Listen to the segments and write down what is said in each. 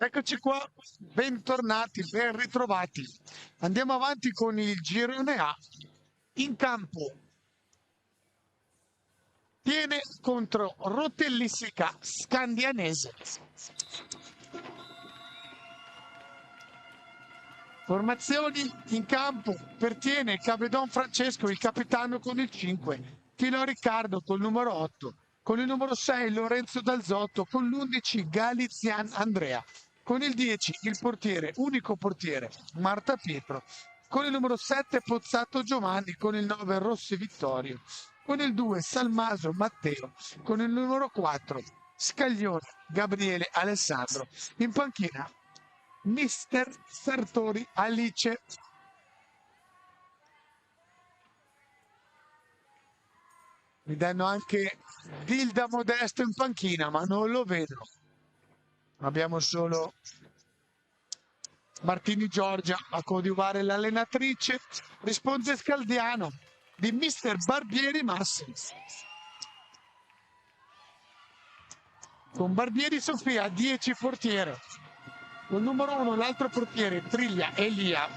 Eccoci qua, bentornati, ben ritrovati. Andiamo avanti con il girone A. In campo tiene contro Rotellissica Scandianese. Formazioni in campo pertiene Cavedon Francesco, il capitano con il 5, Filo Riccardo col numero 8, con il numero 6 Lorenzo Dalzotto, con l'11 Galizian Andrea, con il 10 il portiere, unico portiere, Marta Pietro, con il numero 7 Pozzato Giovanni, con il 9 Rossi Vittorio, con il 2 Salmaso Matteo, con il numero 4 Scaglione Gabriele Alessandro, in panchina Mister Sartori Alice. Mi danno anche Dilda Modesto in panchina, ma non lo vedo. Abbiamo solo Martini Giorgia a coadiuvare l'allenatrice. Risponde Scaldiano di Mister Barbieri Massi. Con Barbieri Sofia 10 portiere. Con numero 1 l'altro portiere Triglia Elia.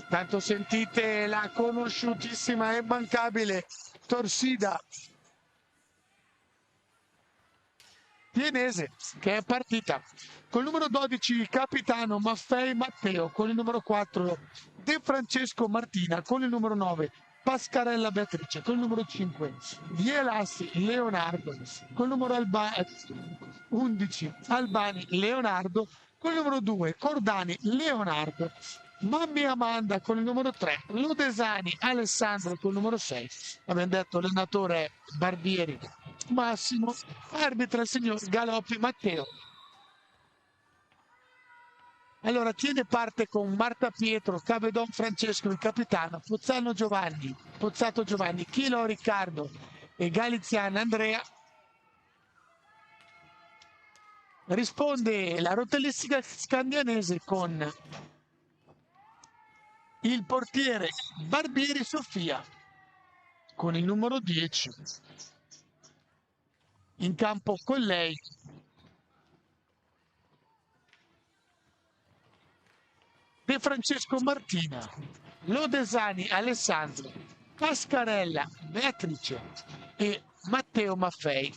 Tanto sentite la conosciutissima e immancabile Torsida Vienese che è partita. Col numero 12 il capitano Maffei Matteo, con il numero 4 De Francesco Martina, con il numero 9 Pascarella Beatrice, con il numero 5 Vielassi Leonardo, con il numero 11 Albani Leonardo, con il numero 2 Cordani Leonardo, Mammi Amanda con il numero 3, Lodesani Alessandro con il numero 6, abbiamo detto allenatore Barbieri Massimo, arbitra il signor Galoppi Matteo. Allora tiene parte con Marta Pietro, Cavedon Francesco, il capitano, Pozzato Giovanni, Chilo Riccardo e Galiziana Andrea. Risponde la Rotellistica Scandianese con il portiere Barbieri Sofia con il numero 10. In campo con lei De Francesco Martina, Lodesani Alessandro, Pascarella Beatrice e Matteo Maffei.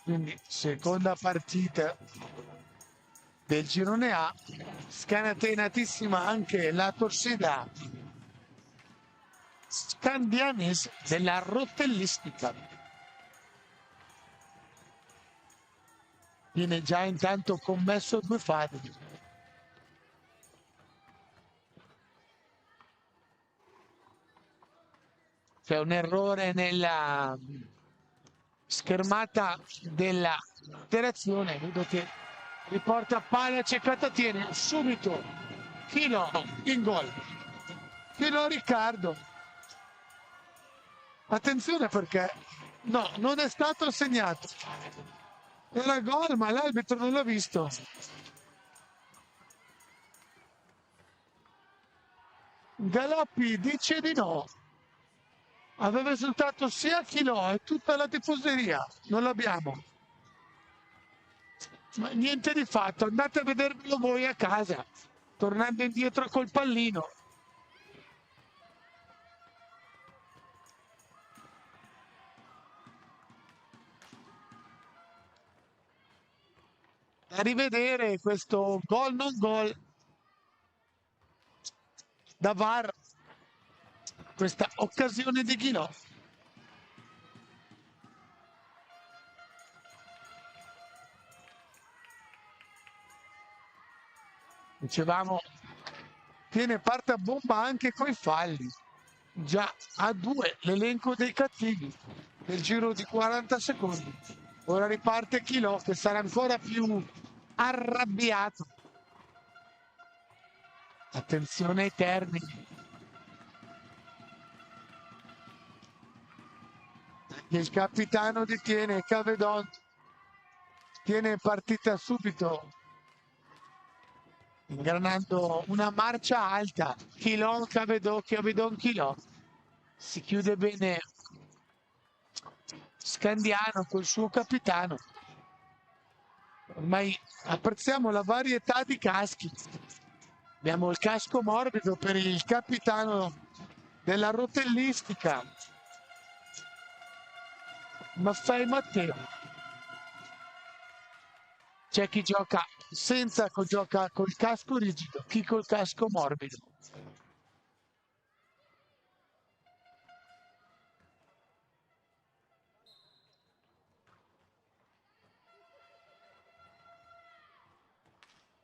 Quindi seconda partita del girone A, scatenatissima anche la Torsida Scandianese della Rotellistica. Viene già intanto commesso 2 falli. C'è un errore nella schermata della interazione, vedo che riporta palla cercata, tiene subito Chilo in gol. Chilo Riccardo. Attenzione perché no, non è stato segnato. Era gol, ma l'arbitro non l'ha visto. Galoppi dice di no. Aveva esultato sia Chilo e tutta la tifoseria. Non l'abbiamo. Ma niente di fatto, andate a vedervelo voi a casa, tornando indietro col pallino. A rivedere questo gol non gol da VAR, questa occasione di Ghino. Dicevamo, tiene parte a bomba anche coi falli. Già a 2 l'elenco dei cattivi nel giro di 40 secondi. Ora riparte Chilo che sarà ancora più arrabbiato. Attenzione ai termini. Il capitano detiene Cavedon. Tiene partita subito ingranando una marcia alta. Chilò, Cavedon, Chilò. Si chiude bene Scandiano col suo capitano. Ormai apprezziamo la varietà di caschi. Abbiamo il casco morbido per il capitano della rotellistica, Maffei Matteo. C'è chi gioca senza, gioca col casco rigido, chi col casco morbido.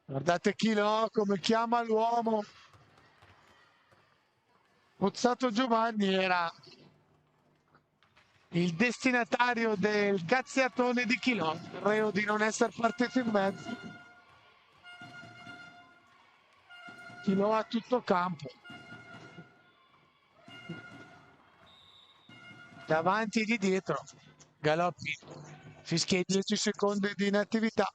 Guardate Chilò come chiama l'uomo. Pozzato Giovanni era il destinatario del cazziatone di Chilò, reo di non essere partito in mezzo. Chilò a tutto campo. Davanti e di dietro. Galoppi fischia 10 secondi di inattività.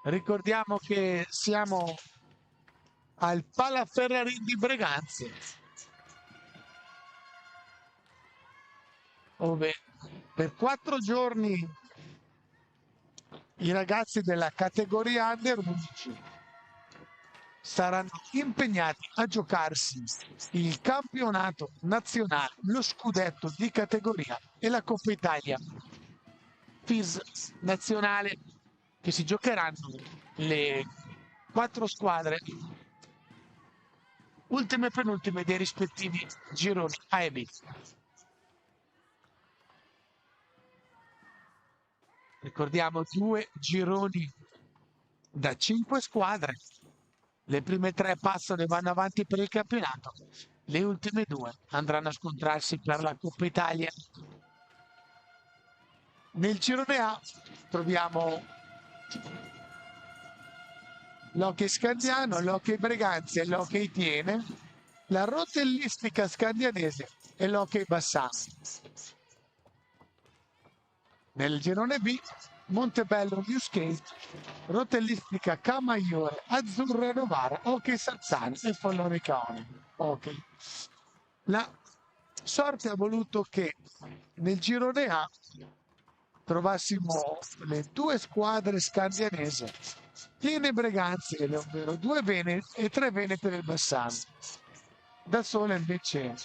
Ricordiamo che siamo al Palaferrarin di Breganze, dove per 4 giorni i ragazzi della categoria Under 11 saranno impegnati a giocarsi il campionato nazionale, lo scudetto di categoria e la Coppa Italia FIS nazionale, che si giocheranno le 4 squadre ultime e penultime dei rispettivi gironi A e B. Ricordiamo 2 gironi da 5 squadre. Le prime 3 passano e vanno avanti per il campionato. Le ultime 2 andranno a scontrarsi per la Coppa Italia. Nel girone A troviamo l'Hockey Scandiano, l'Hockey Breganze e l'Hockey Tiene, la Rotellistica Scandianese e l'Hockey Bassano. Nel girone B Montebello Newscape, Rotellistica Camaiore, Azzurra Novara, Hockey Sarzano e Follonica Hockey. La sorte ha voluto che nel girone A trovassimo le 2 squadre scandianesi, Tiene Breganze, ovvero 2 Venete e 3 Venete del Bassano. Da sola invece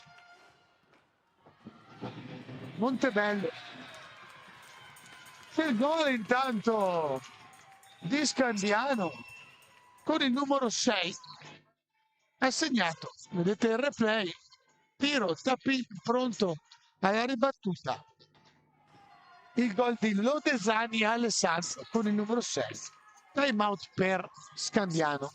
Montebello. C'è il gol intanto di Scandiano con il numero 6. Ha segnato, vedete il replay, tiro, tappi, pronto alla ribattuta. Il gol di Lodesani Alessandro con il numero 6. Time out per Scandiano.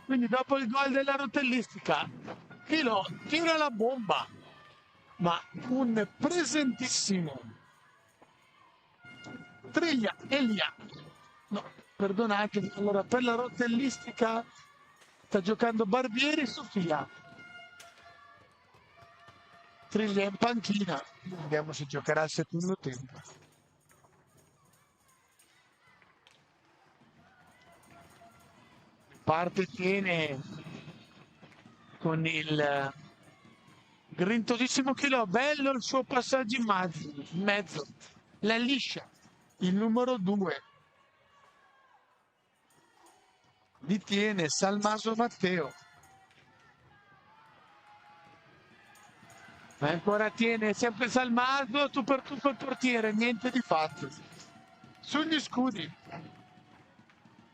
Quindi dopo il gol della rotellistica, Chilo tira la bomba, ma un presentissimo Triglia, Elia. No, perdonatemi, allora per la rotellistica sta giocando Barbieri Sofia. Triglia in panchina, vediamo se giocherà il secondo tempo. Parte Tiene con il grintossissimo Chilò. Bello il suo passaggio in mezzo. La liscia. Il numero 2. Li tiene Salmaso Matteo. Ma ancora tiene sempre Salmaso, tu per tutto il portiere, niente di fatto. Sugli scudi.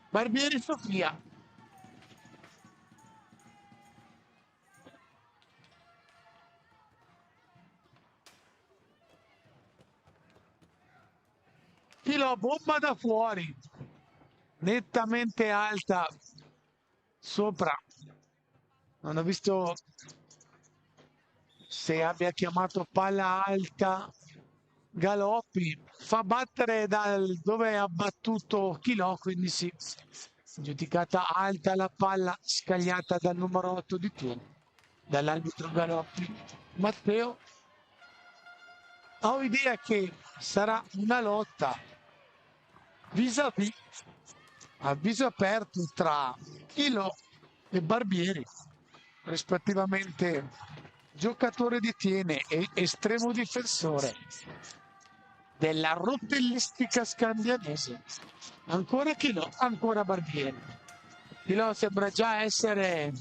Barbieri Sofia. Filo bomba da fuori. Nettamente alta. Sopra. Non ho visto se abbia chiamato palla alta. Galoppi fa battere dal dove ha battuto Chilò, quindi sì, giudicata alta la palla scagliata dal numero 8 di turno, dall'arbitro Galoppi. Matteo, ho idea che sarà una lotta vis-à-vis, a viso aperto tra Chilò e Barbieri, rispettivamente giocatore di tiene e estremo difensore della rotellistica scandianese. Ancora Chilò, ancora Barbieri. Chilò sembra già essere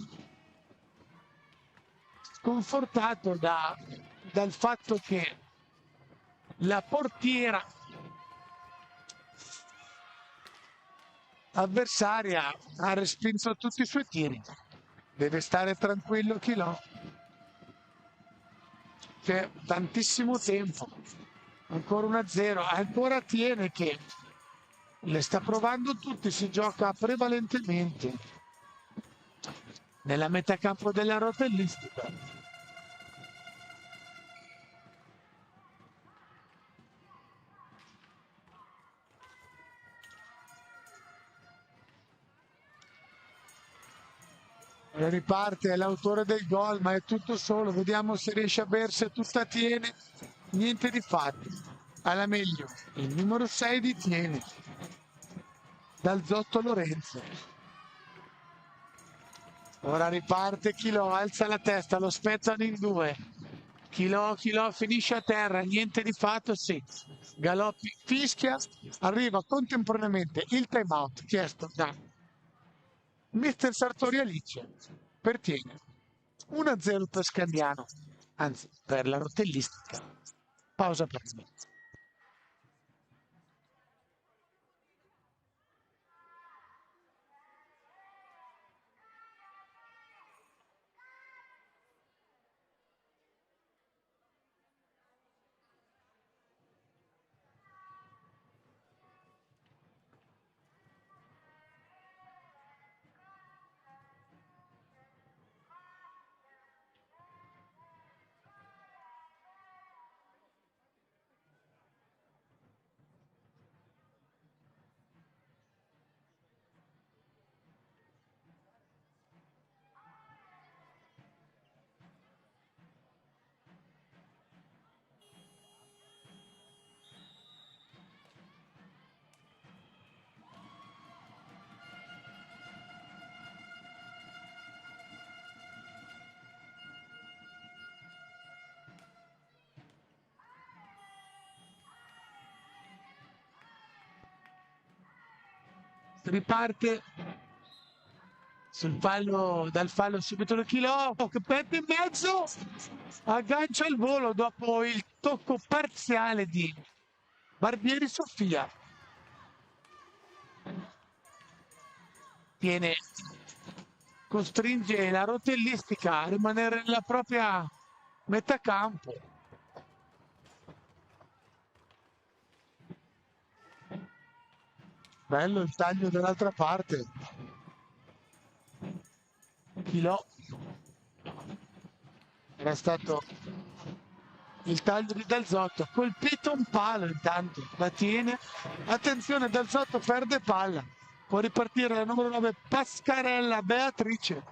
sconfortato dal fatto che la portiera avversaria ha respinto tutti i suoi tiri. Deve stare tranquillo Chilò. C'è tantissimo tempo. Ancora 1-0, ancora tiene che le sta provando tutti, si gioca prevalentemente nella metacampo della rotellistica. Riparte l'autore del gol, ma è tutto solo. Vediamo se riesce a bersi tutta Tiene. Niente di fatto. Alla meglio il numero 6 di Tiene. Dal Zotto Lorenzo. Ora riparte Chilò, alza la testa, lo spezzano in due. Chilò finisce a terra, niente di fatto, sì. Galoppi fischia, arriva contemporaneamente il time out chiesto da Mister Sartori Alice per Tiene. 1-0 per Scandiano, anzi per la rotellistica. Pausa per me. Riparte dal fallo subito il Chilò che perde in mezzo, aggancia il volo dopo il tocco parziale di Barbieri Sofia. Costringe la rotellistica a rimanere nella propria metà campo. Bello il taglio dall'altra parte. Chilò. Era stato il taglio di Dal Zotto, colpito un palo intanto, la tiene. Attenzione, Dal Zotto perde palla. Può ripartire la numero 9 Pascarella Beatrice.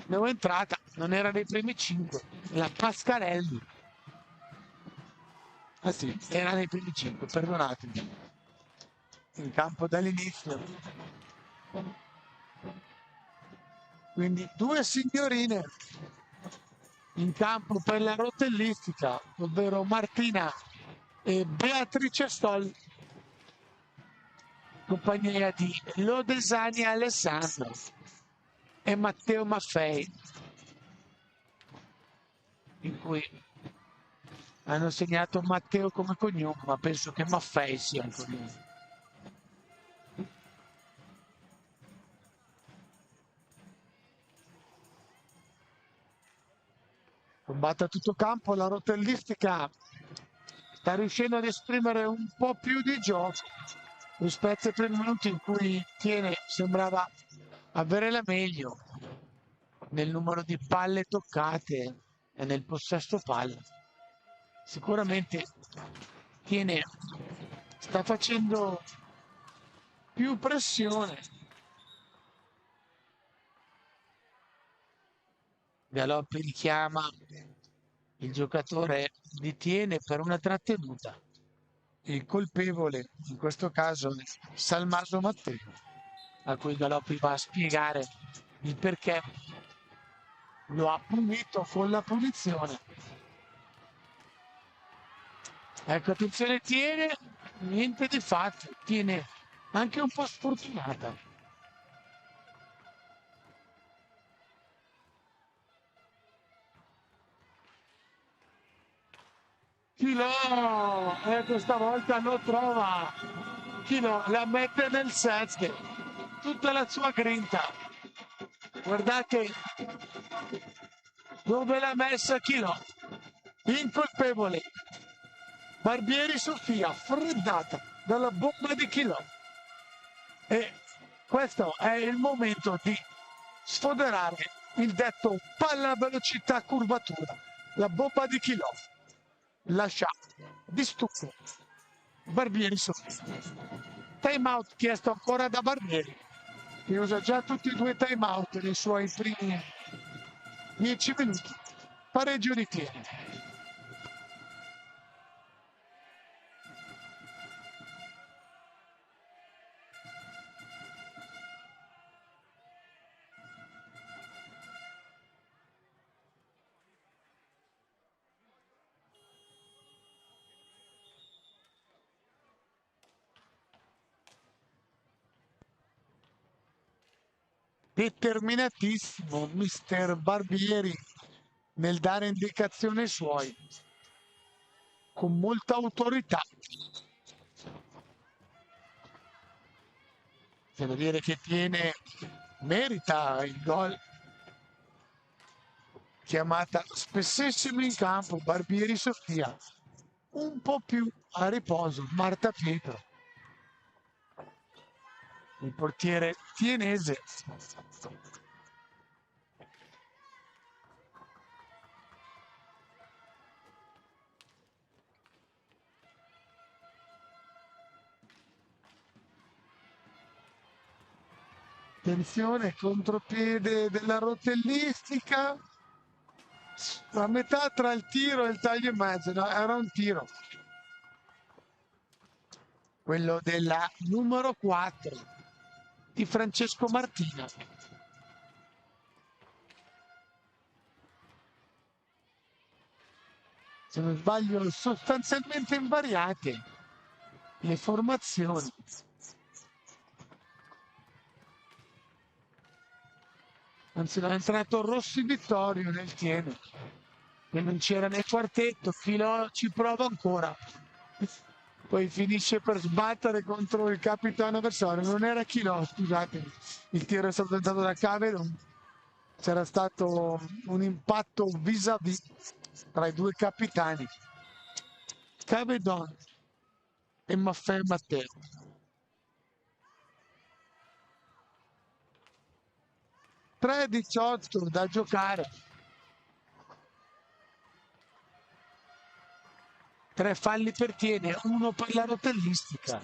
Ne ho entrata, non era nei primi 5. La Pascarelli. Ah sì, era nei primi 5, perdonatemi. In campo dall'inizio. Quindi due signorine in campo per la rotellistica, ovvero Martina e Beatrice Stoll, compagnia di Lodesani Alessandro e Matteo Maffei, in cui hanno segnato Matteo come cognome, ma penso che Maffei sia il cognome. Combatte a tutto campo, la rotellistica sta riuscendo ad esprimere un po' più di gioco rispetto ai primi minuti in cui Tiene sembrava avere la meglio nel numero di palle toccate e nel possesso palla. Sicuramente Tiene sta facendo più pressione. Galoppi richiama il giocatore di Tiene per una trattenuta. Il colpevole in questo caso è Salmaso Matteo, a cui Galoppi va a spiegare il perché lo ha punito con la punizione. Ecco, attenzione, Tiene, niente di fatto, Tiene anche un po' sfortunata. Chilo, e questa volta lo trova. Chilo la mette nel set, tutta la sua grinta. Guardate dove l'ha messa Chilo. Incolpevole. Barbieri Sofia, freddata dalla bomba di Chilo. E questo è il momento di sfoderare il detto palla velocità curvatura. La bomba di Chilo lascia di stucco Barbieri Sofia. Time out chiesto ancora da Barbieri, che usa già tutti e due time out nei suoi primi 10 minuti. Pareggio di Tiene. Determinatissimo mister Barbieri nel dare indicazioni ai suoi, con molta autorità. Devo dire che Tiene merita il gol. Chiamata spessissimo in campo Barbieri Sofia, un po' più a riposo Marta Pietro, il portiere tienese. Attenzione, contropiede della rotellistica, a metà tra il tiro e il taglio in mezzo, no, era un tiro. Quello della numero 4 di Francesco Martina. Se non sbaglio, sostanzialmente invariate le formazioni. Anzi, è entrato Rossi Vittorio nel Tiene, che non c'era nel quartetto, Filò ci prova ancora. Poi finisce per sbattere contro il capitano avversario. Non era Chilò, scusate, il tiro è stato tentato da Cavedon. C'era stato un impatto vis-à-vis tra i due capitani, Cavedon e Maffei Matteo. 3:18 da giocare. 3 falli per Tiene, 1 per la rotellistica.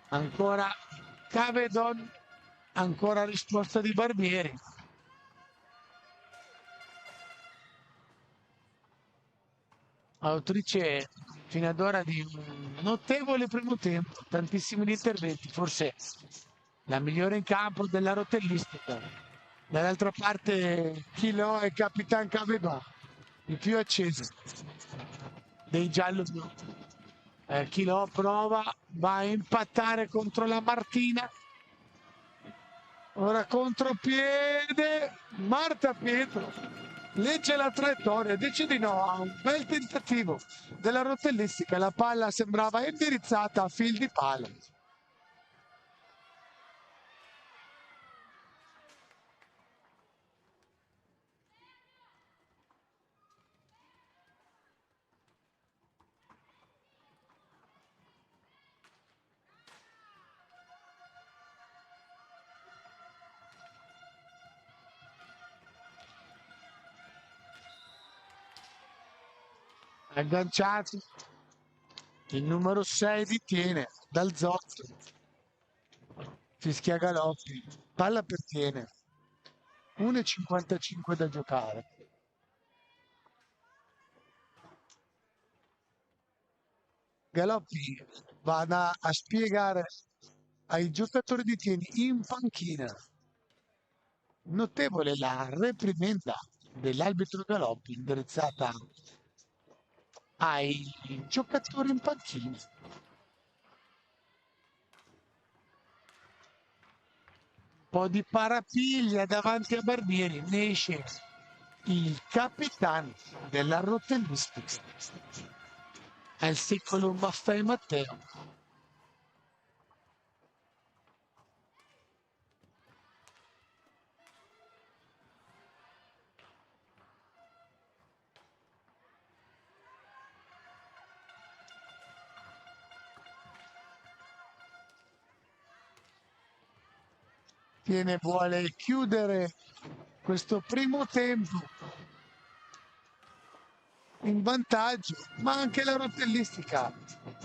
Ancora Cavedon, ancora risposta di Barbieri. Autrice fino ad ora di un notevole primo tempo, tantissimi interventi, forse la migliore in campo della rotellistica. Dall'altra parte Chilo e Capitan Cabedò, il più acceso dei giallo-blu. Chilo prova, va a impattare contro la Martina. Ora contropiede, Marta Pietro legge la traiettoria, dice di no a un bel tentativo della rotellistica. La palla sembrava indirizzata a fil di palo. Agganciato, il numero 6 detiene dal Zotto, fischia Galoppi, palla per Tiene, 1,55 da giocare. Galoppi va a spiegare ai giocatori di Tieni in panchina. Notevole la reprimenda dell'arbitro Galoppi indirizzata ai giocatori in panchina. Po' di parapiglia davanti a Barbieri, ne esce il capitano della rotellistica. È il secolo Maffei Matteo. Vuole chiudere questo primo tempo in vantaggio, ma anche la rotellistica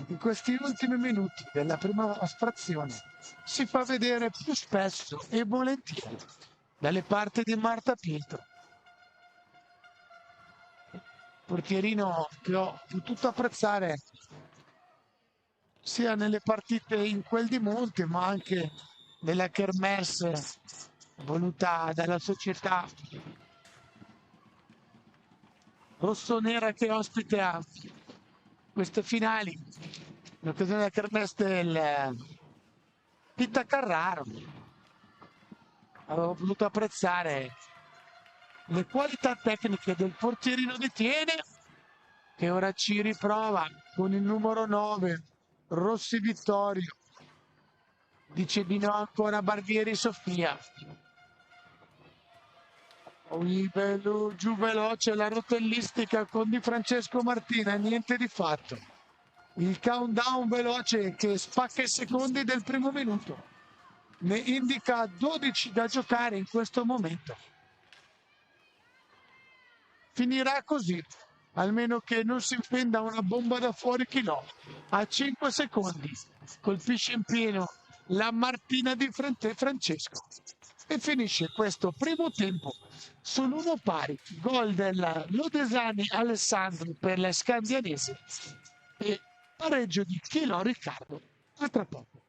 in questi ultimi minuti della prima frazione si fa vedere più spesso e volentieri dalle parti di Marta Pietro. Portierino che ho potuto apprezzare sia nelle partite in quel di Monte, ma anche nella kermesse voluta dalla società rossonera che ospita queste finali, in occasione della kermesse del Pitta Carraro. Avevo voluto apprezzare le qualità tecniche del portierino di Tiene, che ora ci riprova con il numero 9, Rossi Vittorio. Dice di no ancora Barbieri Sofia. Giù veloce la rotellistica con Di Francesco Martina, niente di fatto. Il countdown veloce che spacca i secondi del primo minuto. Ne indica 12 da giocare in questo momento. Finirà così, almeno che non si impenda una bomba da fuori Chilò. A 5 secondi colpisce in pieno la Martina di Francesco e finisce questo primo tempo sull'1 pari. Gol del Lodesani Alessandro per la Scandianese e pareggio di Chilò Riccardo. A tra poco.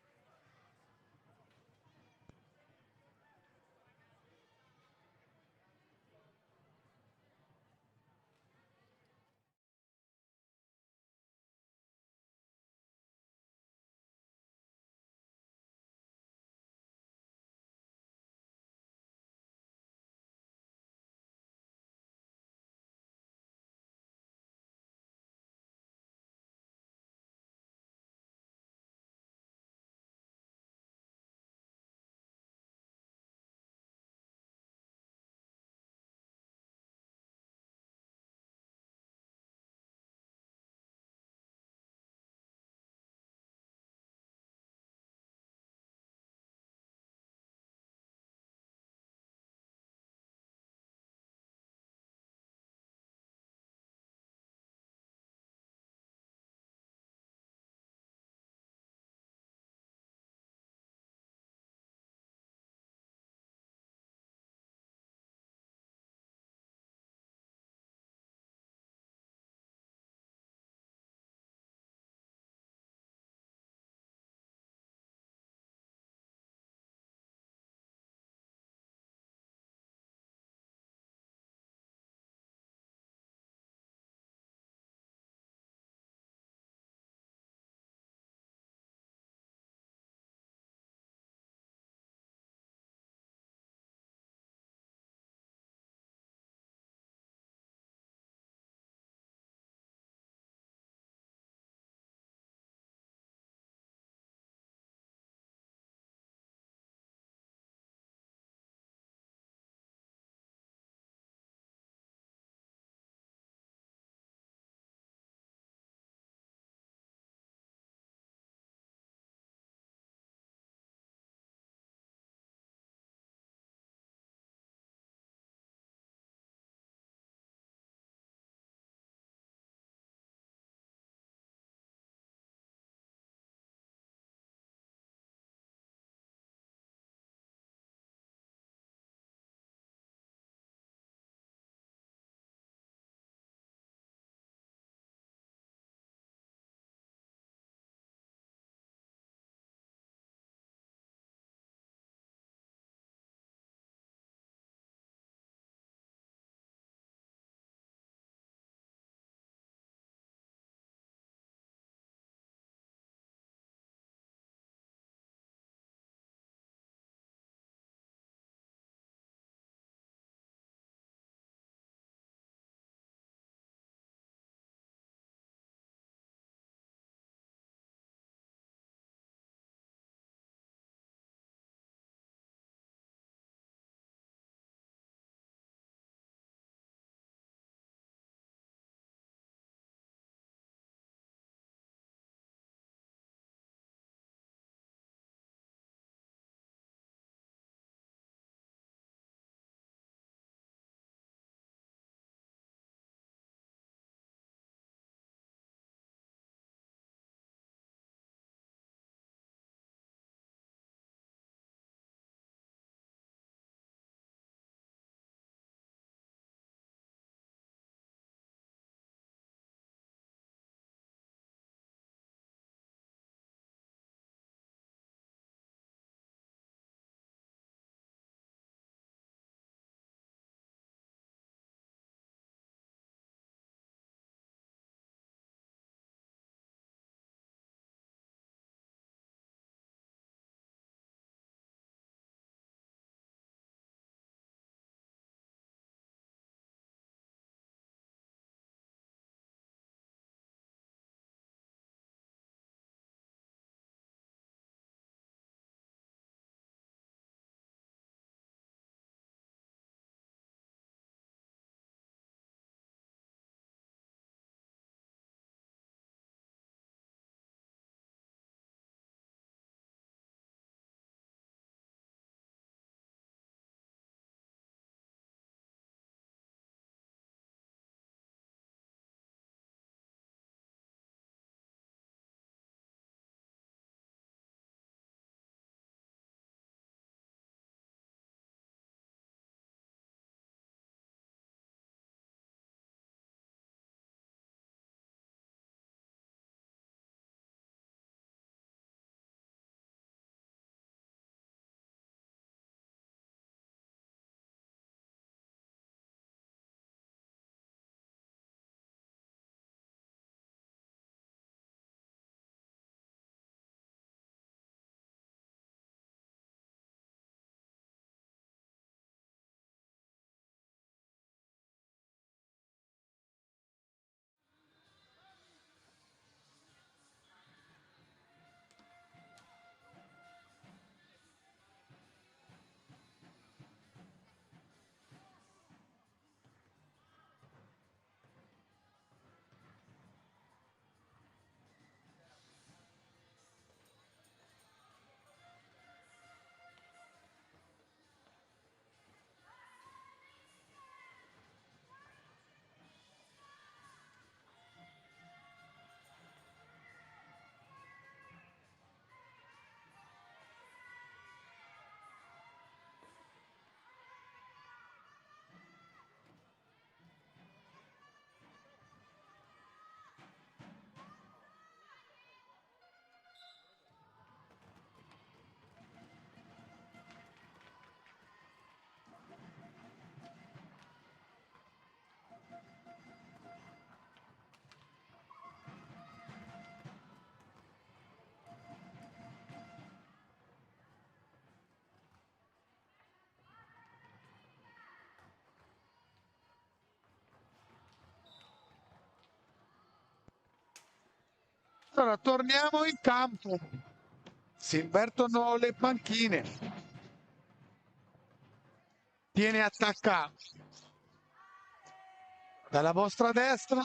Allora, torniamo in campo. Si invertono le panchine. Tiene attacca dalla vostra destra.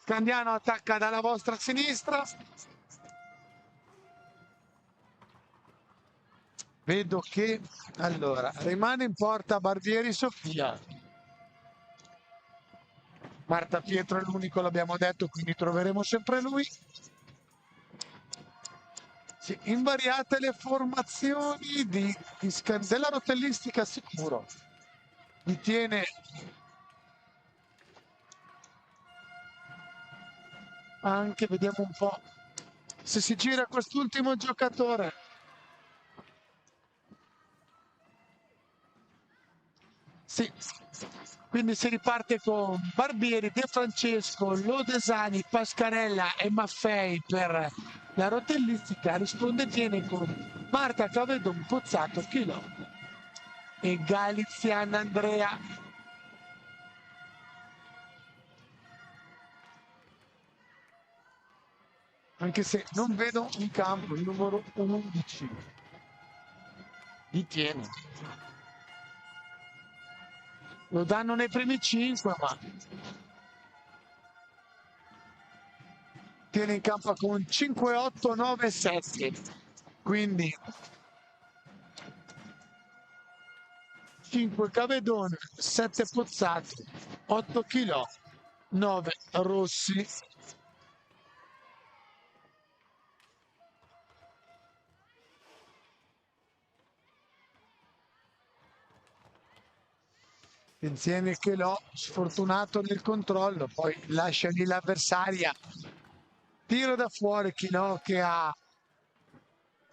Scandiano attacca dalla vostra sinistra. Vedo che allora rimane in porta Barbieri Sofia. Marta Pietro è l'unico, l'abbiamo detto, quindi troveremo sempre lui. Sì, invariate le formazioni della rotellistica sicuro. Mi tiene anche, vediamo un po' se si gira quest'ultimo giocatore. Sì, quindi si riparte con Barbieri, De Francesco, Lodesani, Pascarella e Maffei per la rotellistica. Risponde tiene con Marta Cavedon, Pozzato, Chilo e Galizian Andrea. Anche se non vedo in campo il numero 11 di Tiene. Lo danno nei primi 5, ma Tiene in campo con 5, 8, 9, 7. Quindi 5 Cavedon, 7 Pozzato, 8 Chilò, 9 Rossi. Insieme che l'ho sfortunato nel controllo, poi lascia lì l'avversaria. Tiro da fuori Chilò che ha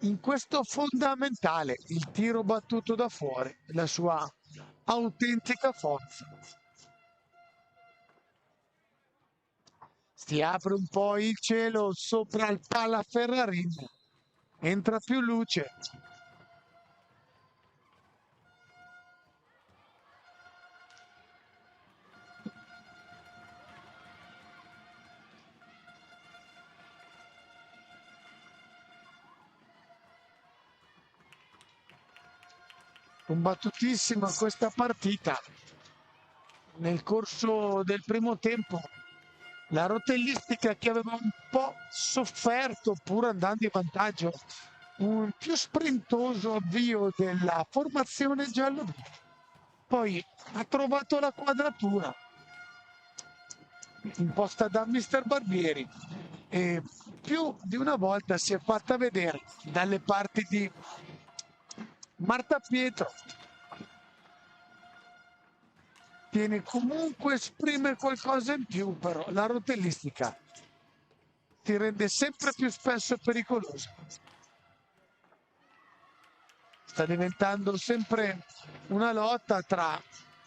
in questo fondamentale il tiro battuto da fuori, la sua autentica forza. Si apre un po' il cielo sopra il Pala Ferrarin, entra più luce. Combattutissima questa partita. Nel corso del primo tempo la rotellistica che aveva un po' sofferto pur andando in vantaggio, un più sprintoso avvio della formazione giallo, poi ha trovato la quadratura imposta da Mister Barbieri e più di una volta si è fatta vedere dalle parti di Marta Pietro. Tiene comunque, esprime qualcosa in più, però la rotellistica ti rende sempre più spesso pericolosa. Sta diventando sempre una lotta tra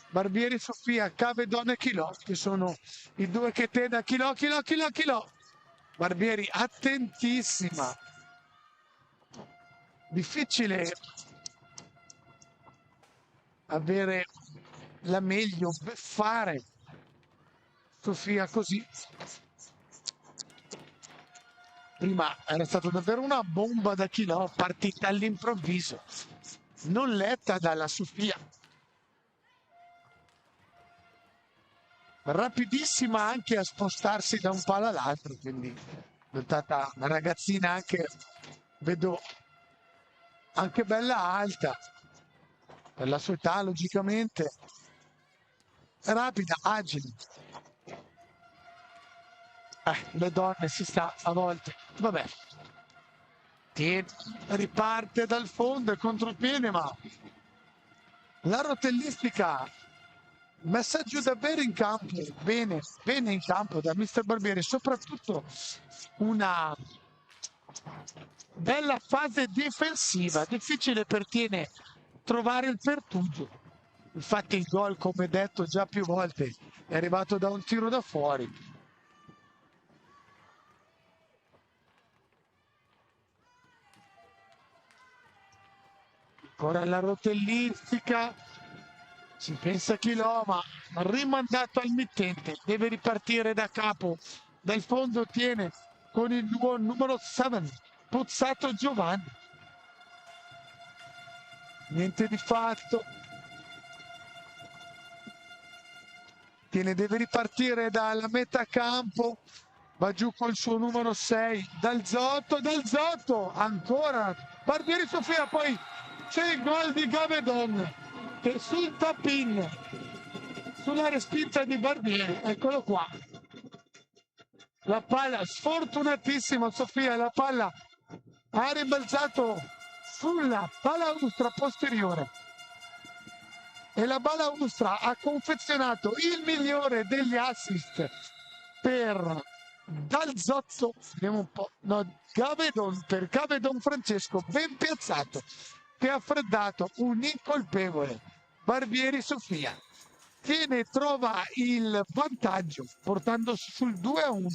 Barbieri Sofia, Cavedon e Chilò, che sono i due che tenda Chilò. Barbieri attentissima. Difficile avere la meglio, beffare Sofia così. Prima era stata davvero una bomba da Chilò, partita all'improvviso, non letta dalla Sofia. Rapidissima anche a spostarsi da un palo all'altro, quindi dotata una ragazzina anche, vedo, anche bella alta, per la sua età logicamente, rapida, agile. Le donne si sa a volte, vabbè. Riparte dal fondo e contropiede, ma la rotellistica messa giù davvero in campo, bene, bene in campo da Mister Barbieri, soprattutto una bella fase difensiva, difficile per Tiene trovare il pertugio. Infatti il gol, come detto già più volte, è arrivato da un tiro da fuori. ancora la rotellistica, si pensa Chilò, ma rimandato al mittente, deve ripartire da capo, dal fondo tiene con il numero 7, Pozzato Giovanni. Niente di fatto. Deve ripartire dalla metà campo, va giù col suo numero 6, dal Zotto, ancora Barbieri Sofia, poi c'è il gol di Gavedon che sul tap-in, sulla respinta di Barbieri, eccolo qua. La palla, sfortunatissima Sofia, la palla ha rimbalzato sulla balaustra posteriore. E la balaustra ha confezionato il migliore degli assist per Dal Zotto, vediamo un po', no, Gavedon, per Gavedon Francesco, ben piazzato, che ha freddato un incolpevole Barbieri Sofia. Tiene e trova il vantaggio, portandosi sul 2-1.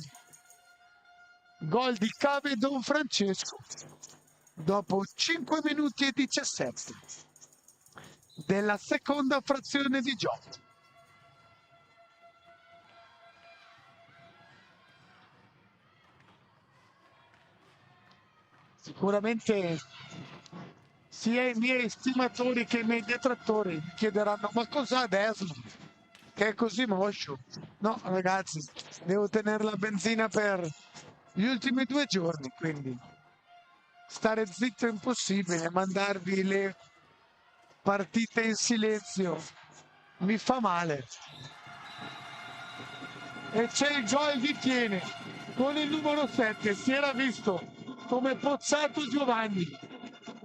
Gol di Gavedon Francesco, dopo 5 minuti e 17 della seconda frazione di gioco. Sicuramente sia i miei stimatori che i miei detrattori mi chiederanno: ma cos'ha adesso che è così moscio? No ragazzi, devo tenere la benzina per gli ultimi 2 giorni, quindi stare zitto è impossibile, mandarvi le partite in silenzio mi fa male. E c'è il gol di Tiene con il numero 7, si era visto come Pozzato Giovanni,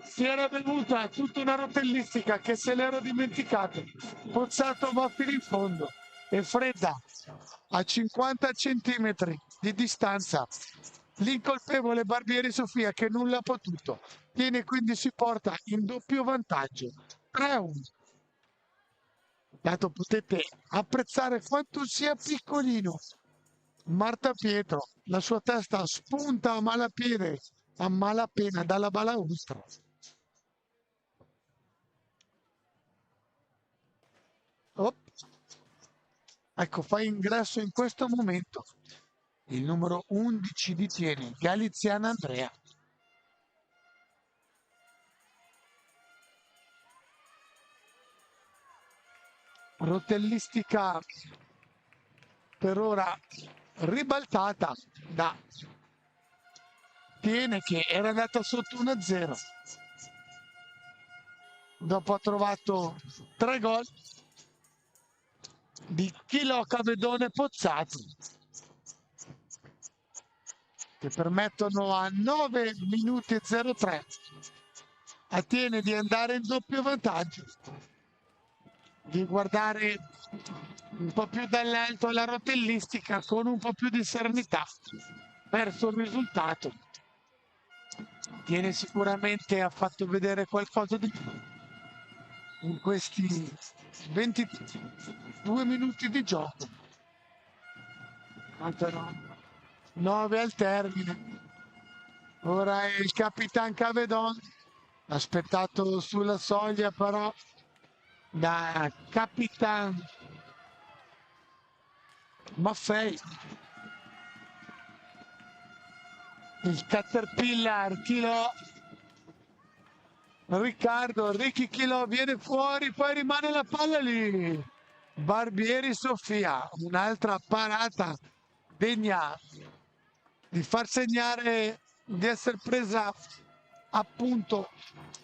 si era venuta tutta una rotellistica che se l'ero dimenticato. Pozzato va fino in fondo e fredda a 50 centimetri di distanza l'incolpevole Barbieri Sofia, che nulla ha potuto. Tiene, quindi si porta in doppio vantaggio, 3-1. Dato potete apprezzare quanto sia piccolino Marta Pietro, la sua testa spunta a malapena dalla balaustra. Oh. Ecco, fa ingresso in questo momento il numero 11 di Tieni, Galiziana Andrea. Rotellistica per ora ribaltata da Tiene, che era andata sotto 1-0. Dopo ha trovato 3 gol di Chilò, Cavedone, Pozzato, che permettono a 9 minuti e 03 a Tiene di andare in doppio vantaggio, di guardare un po' più dall'alto la rotellistica con un po' più di serenità verso il risultato. Tiene sicuramente ha fatto vedere qualcosa di più in questi 22 minuti di gioco. Mancano 9 al termine. Ora è il Capitan Cavedon, aspettato sulla soglia però da Capitan Maffei. Il Caterpillar Chilò, Ricky Chilò viene fuori, poi rimane la palla lì. Barbieri Sofia, un'altra parata degna di far segnare, di essere presa appunto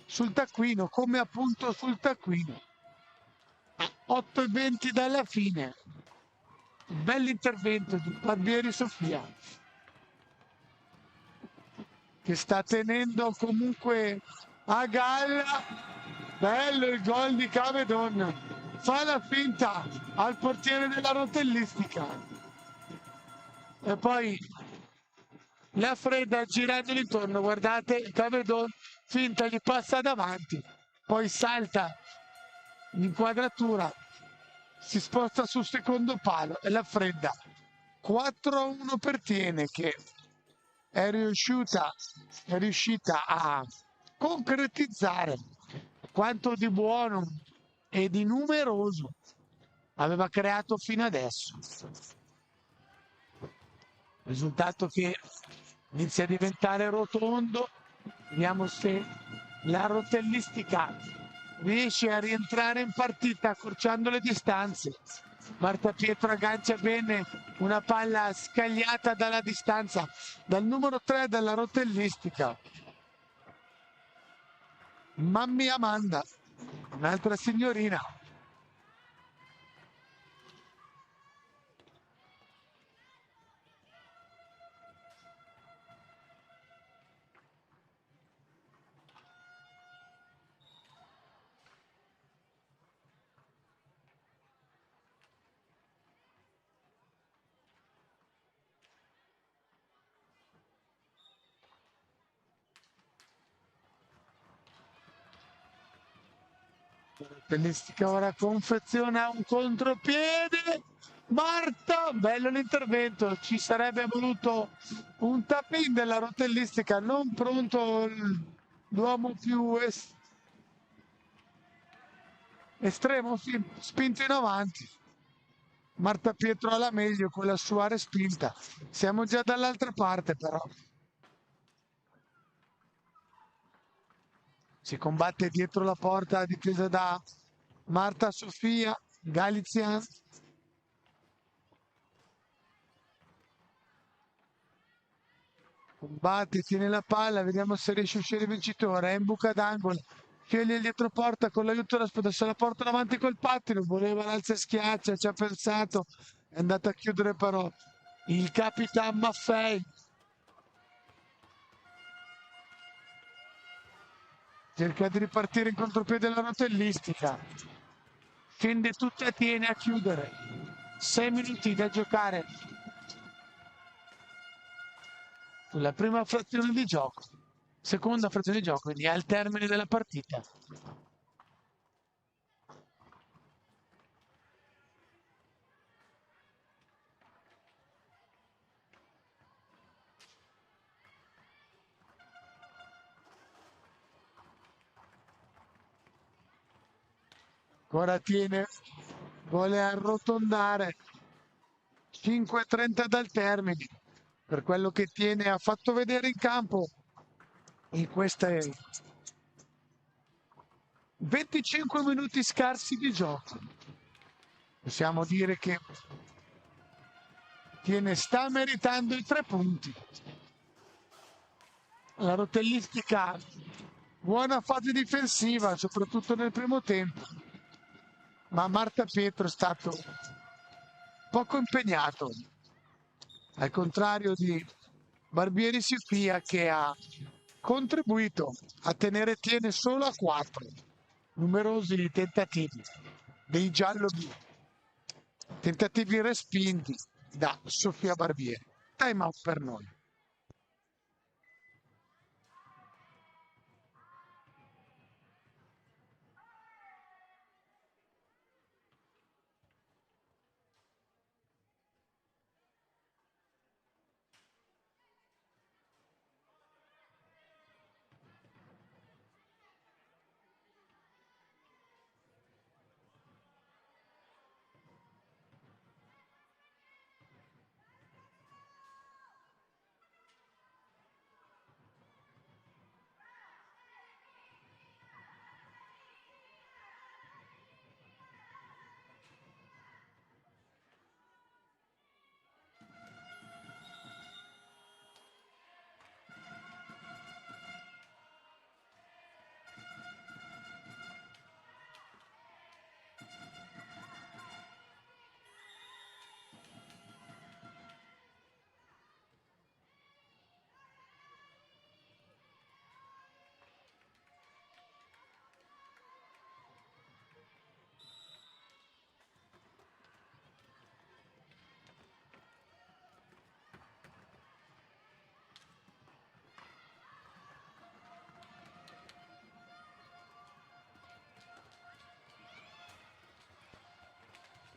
sul taccuino, come appunto sul taccuino. A 8:20 dalla fine, bell'intervento di Barbieri Sofia, che sta tenendo comunque a galla. Bello il gol di Cavedon, fa la finta al portiere della rotellistica e poi la fredda girando intorno, guardate, Cavedon finta, gli passa davanti, poi salta l'inquadratura, si sposta sul secondo palo e la fredda 4-1 per Tiene, che è riuscita a concretizzare quanto di buono e di numeroso aveva creato fino adesso. Risultato che inizia a diventare rotondo. Vediamo se la rotellistica riesce a rientrare in partita accorciando le distanze. Marta Pietro aggancia bene una palla scagliata dalla distanza dal numero 3 della rotellistica. Mammi Amanda, un'altra signorina. Rotellistica ora confeziona un contropiede. Marta, bello l'intervento, ci sarebbe voluto un tap-in della rotellistica, non pronto l'uomo più estremo, spinto in avanti. Marta Pietro alla meglio con la sua respinta. Siamo già dall'altra parte però. Si combatte dietro la porta difesa da Marta Sofia Galizian. Combatte, tiene la palla, vediamo se riesce a uscire vincitore. È in buca d'angolo, sceglie il dietroporta con l'aiuto della spada, se la porta davanti col pattino, voleva l'alza e schiaccia, ci ha pensato, è andato a chiudere però il Capitan Maffei. Cerca di ripartire in contropiede la rotellistica. Scende tutta e tiene a chiudere. 6 minuti da giocare sulla prima frazione di gioco. Seconda frazione di gioco, quindi al termine della partita. Ora tiene, vuole arrotondare. 5:30 dal termine. Per quello che tiene, ha fatto vedere in campo in queste 25 minuti scarsi di gioco. Possiamo dire che tiene, sta meritando i 3 punti. La rotellistica, buona fase difensiva, soprattutto nel primo tempo. Ma Marta Pietro è stato poco impegnato, al contrario di Barbieri Sofia che ha contribuito a tenere tiene solo a 4 numerosi tentativi dei giallo-blu, tentativi respinti da Sofia Barbieri. Time out per noi.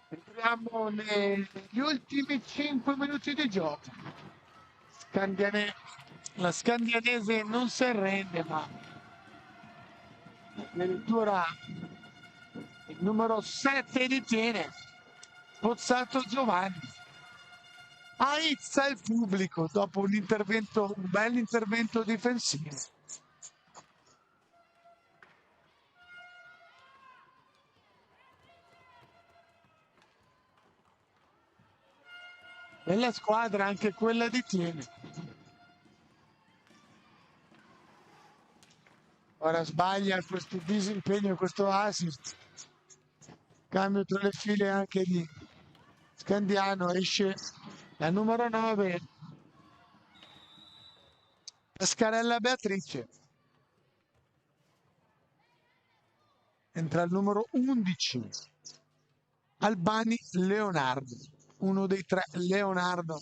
Entriamo negli ultimi 5 minuti di gioco. La Scandianese non si arrende, ma addirittura il numero 7 di Tiene, Pozzato Giovanni. Aizza il pubblico dopo un bel intervento difensivo. Bella squadra anche quella di Tiene. Ora sbaglia questo disimpegno, questo assist. Cambio tra le file anche di Scandiano, esce la numero 9, Pascarella Beatrice. Entra il numero 11, Albani Leonardo, uno dei tre Leonardo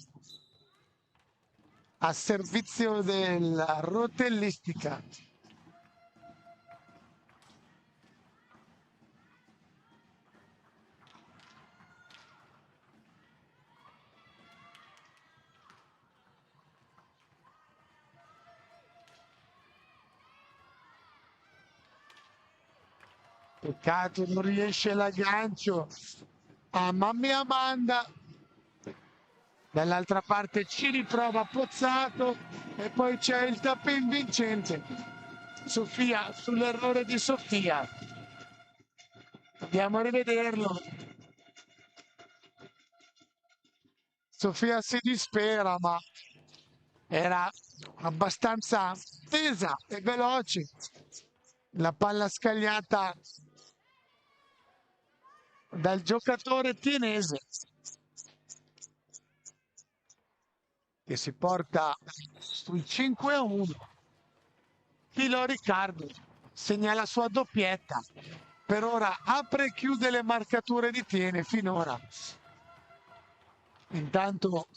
a servizio della rotellistica. Peccato non riesce l'aggancio a Mammi Amanda. Dall'altra parte ci riprova Pozzato e poi c'è il tap-in vincente. Sofia, sull'errore di Sofia. Andiamo a rivederlo. Sofia si dispera, ma era abbastanza tesa e veloce. La palla scagliata dal giocatore tienese che si porta sui 5-1. Filo Riccardo segna la sua doppietta. Per ora apre e chiude le marcature di Tiene finora. Intanto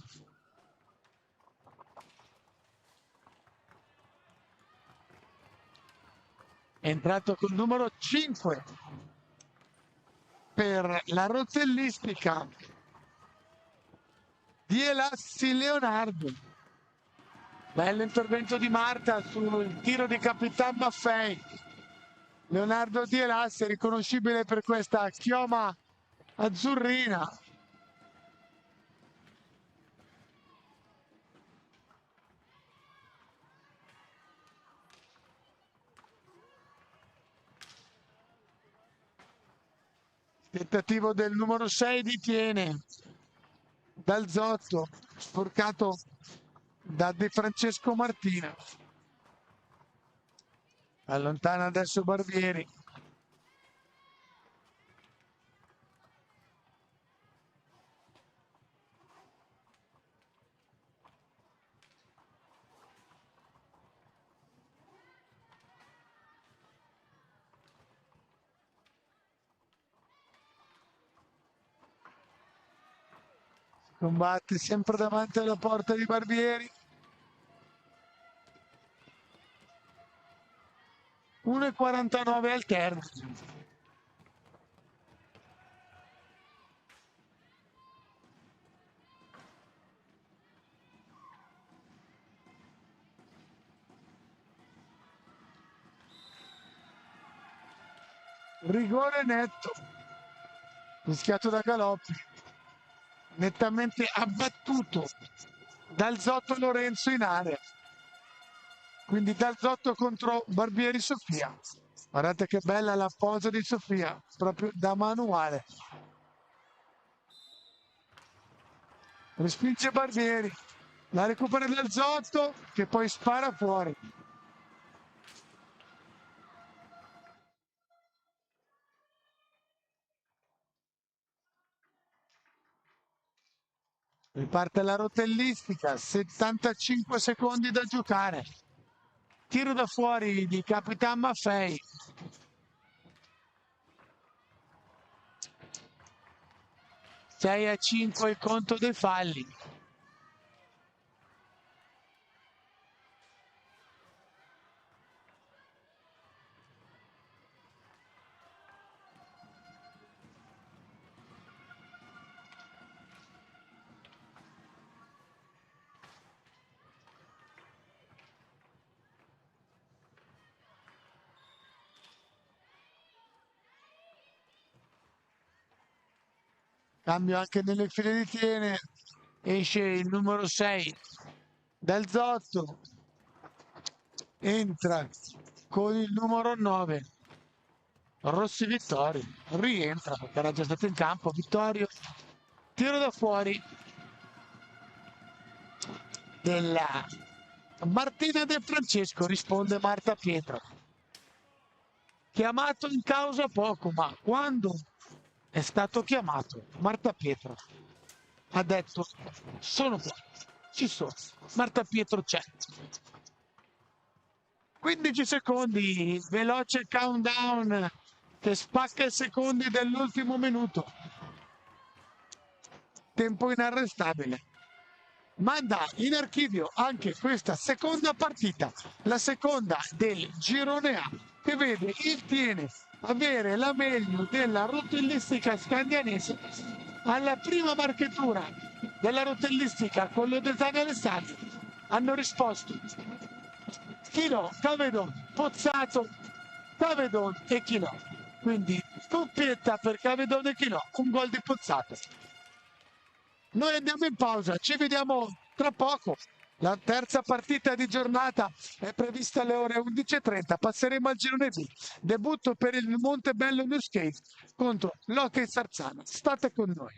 è entrato col numero 5 per la rotellistica di Elassi Leonardo. Bell'intervento di Marta sul tiro di Capitan Maffei. Leonardo Di Elassi è riconoscibile per questa chioma azzurrina. Tentativo del numero 6 di Tiene. Dal Zotto, sporcato da De Francesco Martina. Allontana adesso Barbieri. Combatte sempre davanti alla porta di Barbieri. 1,49 al termine. Rigore netto. Rischiato da Galoppi. Nettamente abbattuto dal Zotto Lorenzo in area. Quindi dal Zotto contro Barbieri Sofia. Guardate che bella la posa di Sofia, proprio da manuale. Respinge Barbieri, la recupera dal Zotto che poi spara fuori. Riparte la rotellistica, 75 secondi da giocare. Tiro da fuori di Capitan Maffei. Sei a 5 il conto dei falli. Cambio anche nelle file di Tiene. Esce il numero 6 Dal Zotto. Entra con il numero 9 Rossi Vittorio. Rientra perché era già stato in campo. Vittorio. Tiro da fuori della Martina De Francesco, risponde Marta Pietro. Chiamato in causa poco, ma quando è stato chiamato, Marta Pietro ha detto: sono qua, ci sono. Marta Pietro c'è. 15 secondi, veloce countdown che spacca i secondi dell'ultimo minuto. Tempo inarrestabile. Manda in archivio anche questa seconda partita, la seconda del girone A, che vede il Tiene avere la meglio della rotellistica scandianese. Alla prima marchetura della rotellistica con l'Odesani Alessandro hanno risposto Chilò, Cavedon, Pozzato, Cavedon e Chilò. Quindi scoppietta per Cavedon e Chilò, un gol di Pozzato. Noi andiamo in pausa, ci vediamo tra poco. La terza partita di giornata è prevista alle ore 11:30. Passeremo al girone B. Debutto per il Montebello New Skate contro l'Hockey Sarzana. State con noi.